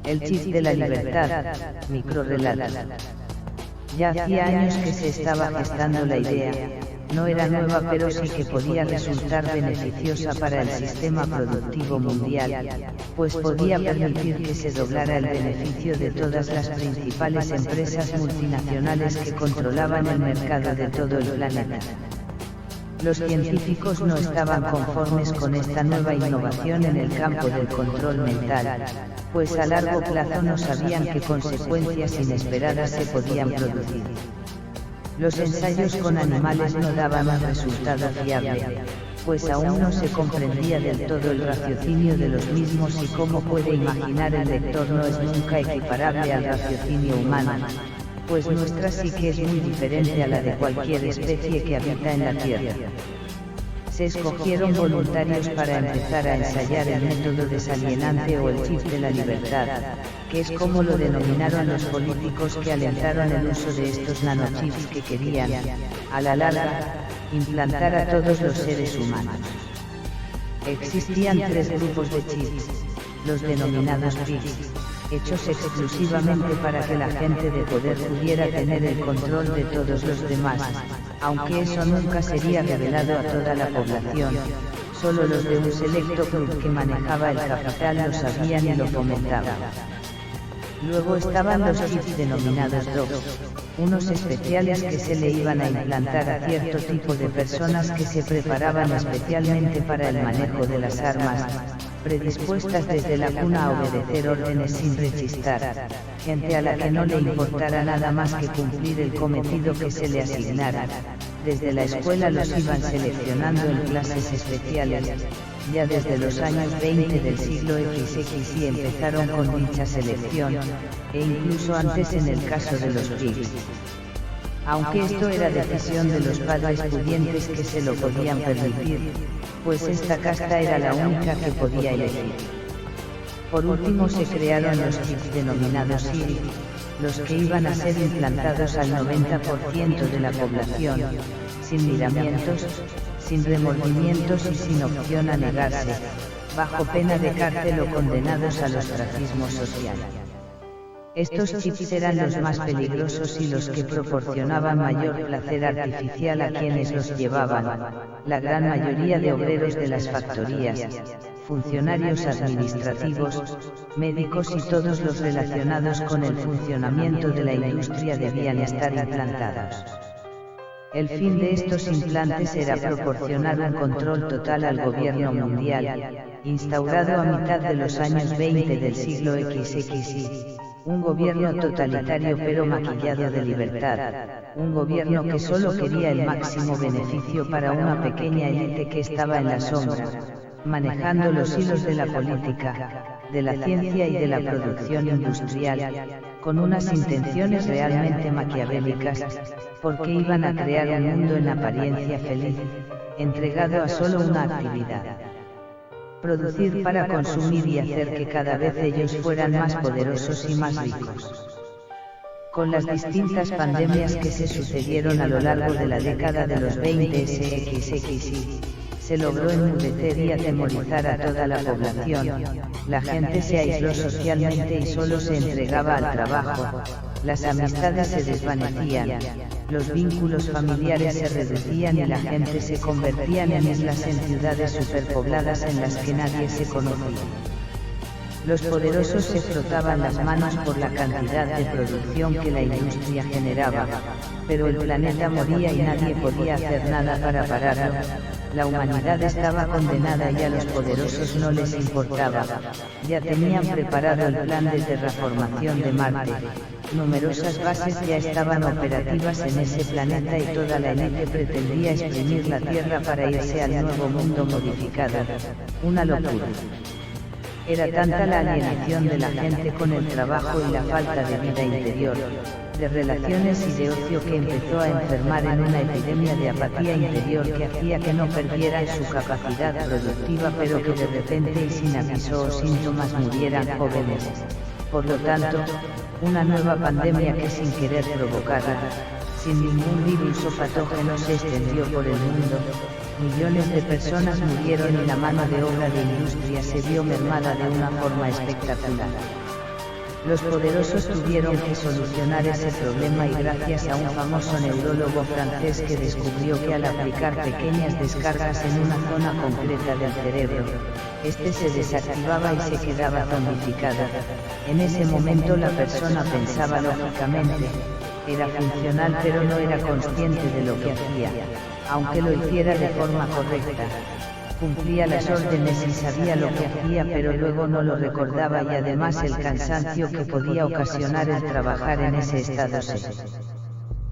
El chip de la libertad, microrelatos. Ya hacía años que se estaba gestando la idea, no era nueva pero sí que podía resultar beneficiosa para el sistema productivo mundial, pues podía permitir que se doblara el beneficio de todas las principales empresas multinacionales que controlaban el mercado de todo el planeta. Los científicos no estaban conformes con esta nueva innovación en el campo del control mental, pues a largo plazo no sabían qué consecuencias inesperadas se podían producir. Los ensayos con animales no daban un resultado fiable, pues aún no se comprendía del todo el raciocinio de los mismos y como puede imaginar el lector no es nunca equiparable al raciocinio humano, pues nuestra psique es muy diferente a la de cualquier especie que habita en la Tierra. Se escogieron voluntarios para empezar a ensayar el método desalienante o el chip de la libertad, que es como lo denominaron los políticos que alentaron el uso de estos nanochips que querían, a la larga, implantar a todos los seres humanos. Existían tres grupos de chips, los denominados PICs, hechos exclusivamente para que la gente de poder pudiera tener el control de todos los demás, aunque eso nunca sería revelado a toda la población, solo los de un selecto club que manejaba el capital lo sabían y lo fomentaban. Luego estaban los chips denominados DOCS, unos especiales que se le iban a implantar a cierto tipo de personas que se preparaban especialmente para el manejo de las armas, predispuestas desde la cuna a obedecer órdenes sin rechistar, gente a la que no le importara nada más que cumplir el cometido que se le asignara. Desde la escuela los iban seleccionando en clases especiales, ya desde los años 20 del siglo XX y empezaron con dicha selección, e incluso antes en el caso de los PICs. Aunque esto era decisión de los padres pudientes que se lo podían permitir, pues esta casta era la única que podía elegir. Por último se crearon los chips denominados SIRI, los que iban a ser implantados al 90% de la población, sin miramientos, sin remordimientos y sin opción a negarse, bajo pena de cárcel o condenados al ostracismo social. Estos chips eran los más peligrosos y los que proporcionaban mayor placer artificial a quienes los llevaban, la gran mayoría de obreros de las factorías, funcionarios administrativos, médicos y todos los relacionados con el funcionamiento de la industria debían estar implantados. El fin de estos implantes era proporcionar un control total al gobierno mundial, instaurado a mitad de los años 20 del siglo XXI. Un gobierno totalitario pero maquillado de libertad, un gobierno que solo quería el máximo beneficio para una pequeña élite que estaba en la sombra, manejando los hilos de la política, de la ciencia y de la producción industrial, con unas intenciones realmente maquiavélicas, porque iban a crear un mundo en apariencia feliz, entregado a solo una actividad: producir para consumir y hacer que cada vez ellos fueran más poderosos y más ricos. Con las distintas pandemias que se sucedieron a lo largo de la década de los 20 SXXI, se logró enmudecer y atemorizar a toda la población, la gente se aisló socialmente y solo se entregaba al trabajo, las amistades se desvanecían, los vínculos familiares se reducían y la gente se convertía en islas en ciudades superpobladas en las que nadie se conocía. Los poderosos se frotaban las manos por la cantidad de producción que la industria generaba, pero el planeta moría y nadie podía hacer nada para pararlo. La humanidad estaba condenada y a los poderosos no les importaba. Ya tenían preparado el plan de terraformación de Marte. Numerosas bases ya estaban operativas en ese planeta y toda la élite pretendía exprimir la Tierra para irse al nuevo mundo modificado. Una locura. Era tanta la alienación de la gente con el trabajo y la falta de vida interior, de relaciones y de ocio que empezó a enfermar en una epidemia de apatía interior que hacía que no perdieran su capacidad productiva pero que de repente y sin aviso o síntomas murieran jóvenes. Por lo tanto, una nueva pandemia que sin querer provocarla, sin ningún virus o patógeno se extendió por el mundo. Millones de personas murieron y la mano de obra de industria se vio mermada de una forma espectacular. Los poderosos tuvieron que solucionar ese problema y gracias a un famoso neurólogo francés que descubrió que al aplicar pequeñas descargas en una zona concreta del cerebro, este se desactivaba y se quedaba zombificada. En ese momento la persona pensaba lógicamente, era funcional pero no era consciente de lo que hacía, aunque lo hiciera de forma correcta. Cumplía las órdenes y sabía lo que hacía pero luego no lo recordaba y además el cansancio que podía ocasionar el trabajar en ese estado se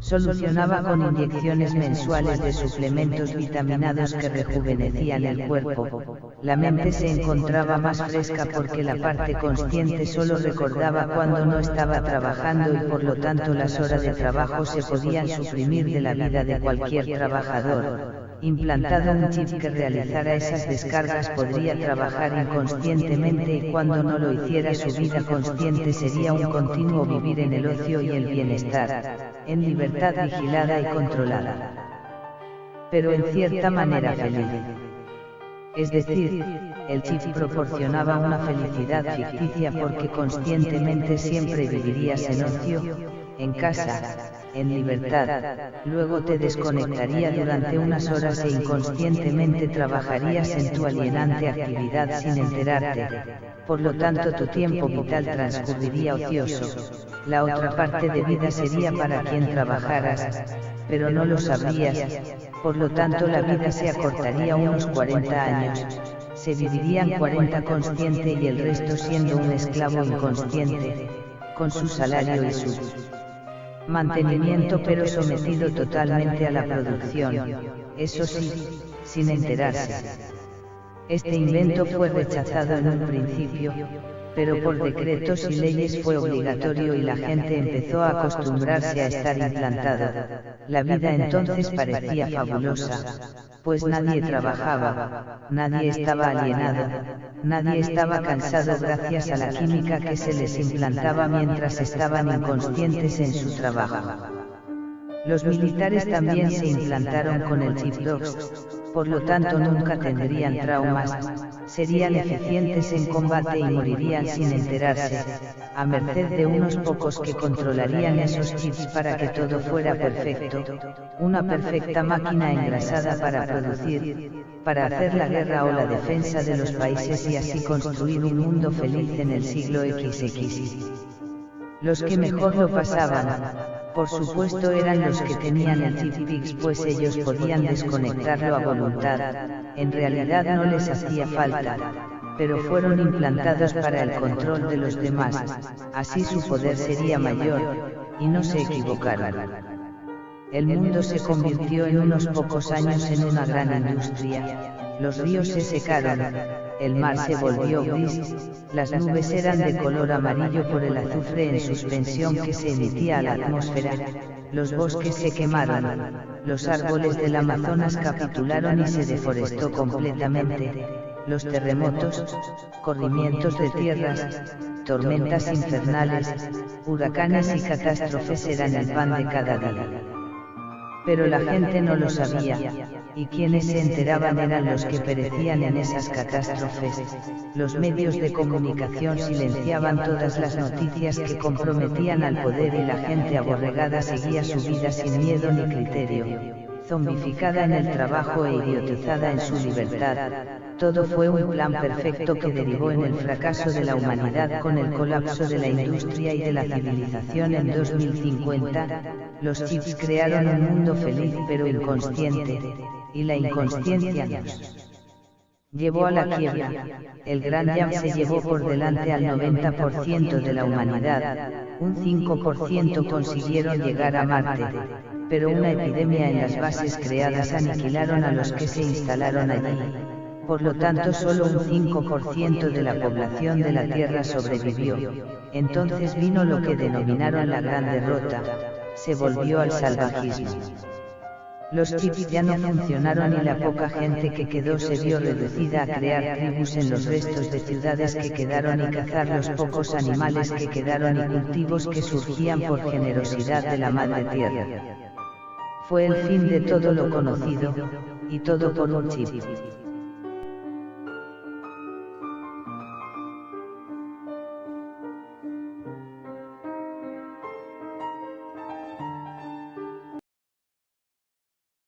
solucionaba con inyecciones mensuales de suplementos vitaminados que rejuvenecían el cuerpo. La mente se encontraba más fresca porque la parte consciente solo recordaba cuando no estaba trabajando y por lo tanto las horas de trabajo se podían suprimir de la vida de cualquier trabajador. Implantado un chip que realizara esas descargas podría trabajar inconscientemente y cuando no lo hiciera su vida consciente sería un continuo vivir en el ocio y el bienestar, en libertad vigilada y controlada. Pero en cierta manera feliz. Es decir, el chip proporcionaba una felicidad ficticia porque conscientemente siempre vivirías en ocio, en casa, en libertad, luego te desconectaría durante unas horas e inconscientemente trabajarías en tu alienante actividad sin enterarte, por lo tanto tu tiempo vital transcurriría ocioso. La otra parte de vida sería para quien trabajaras, pero no lo sabrías, por lo tanto la vida se acortaría unos 40 años, se vivirían 40 consciente y el resto siendo un esclavo inconsciente, con su salario y su mantenimiento pero sometido totalmente a la producción, eso sí, sin enterarse. Este invento fue rechazado en un principio, pero por decretos y leyes fue obligatorio y la gente empezó a acostumbrarse a estar implantado. La vida entonces parecía fabulosa, pues nadie trabajaba, nadie estaba alienado, nadie estaba cansado gracias a la química que se les implantaba mientras estaban inconscientes en su trabajo. Los militares también se implantaron con el chip DOX, por lo tanto nunca tendrían traumas, serían eficientes en combate y morirían sin enterarse, a merced de unos pocos que controlarían esos chips para que todo fuera perfecto, una perfecta máquina engrasada para producir, para hacer la guerra o la defensa de los países y así construir un mundo feliz en el siglo XX. Los que mejor lo pasaban, por supuesto, eran los que tenían el chip PIX, pues ellos podían desconectarlo a voluntad, en realidad no les hacía falta, pero fueron implantados para el control de los demás, así su poder sería mayor, y no se equivocaron. El mundo se convirtió en unos pocos años en una gran industria, los ríos se secaron, el mar se volvió gris, las nubes eran de color amarillo por el azufre en suspensión que se emitía a la atmósfera, los bosques se quemaron, los árboles del Amazonas capitularon y se deforestó completamente, los terremotos, corrimientos de tierras, tormentas infernales, huracanes y catástrofes eran el pan de cada día. Pero la gente no lo sabía, y quienes se enteraban eran los que perecían en esas catástrofes. Los medios de comunicación silenciaban todas las noticias que comprometían al poder y la gente aborregada seguía su vida sin miedo ni criterio, zombificada en el trabajo e idiotizada en su libertad. Todo fue un plan perfecto que derivó en el fracaso de la humanidad con el colapso de la industria y de la civilización en 2050. Los chips crearon un mundo feliz pero inconsciente, y la inconsciencia nos llevó a la quiebra. El Gran Jam se llevó por delante al 90% de la humanidad, un 5% consiguieron llegar a Marte, pero una epidemia en las bases creadas aniquilaron a los que se instalaron allí. Por lo tanto solo un 5% de la población de la Tierra sobrevivió. Entonces vino lo que denominaron la Gran Derrota, se volvió al salvajismo. Los chips ya no funcionaron y la poca gente que quedó se vio reducida a crear tribus en los restos de ciudades que quedaron y cazar los pocos animales que quedaron y cultivos que surgían por generosidad de la Madre Tierra. Fue el fin de todo lo conocido, y todo por un chip.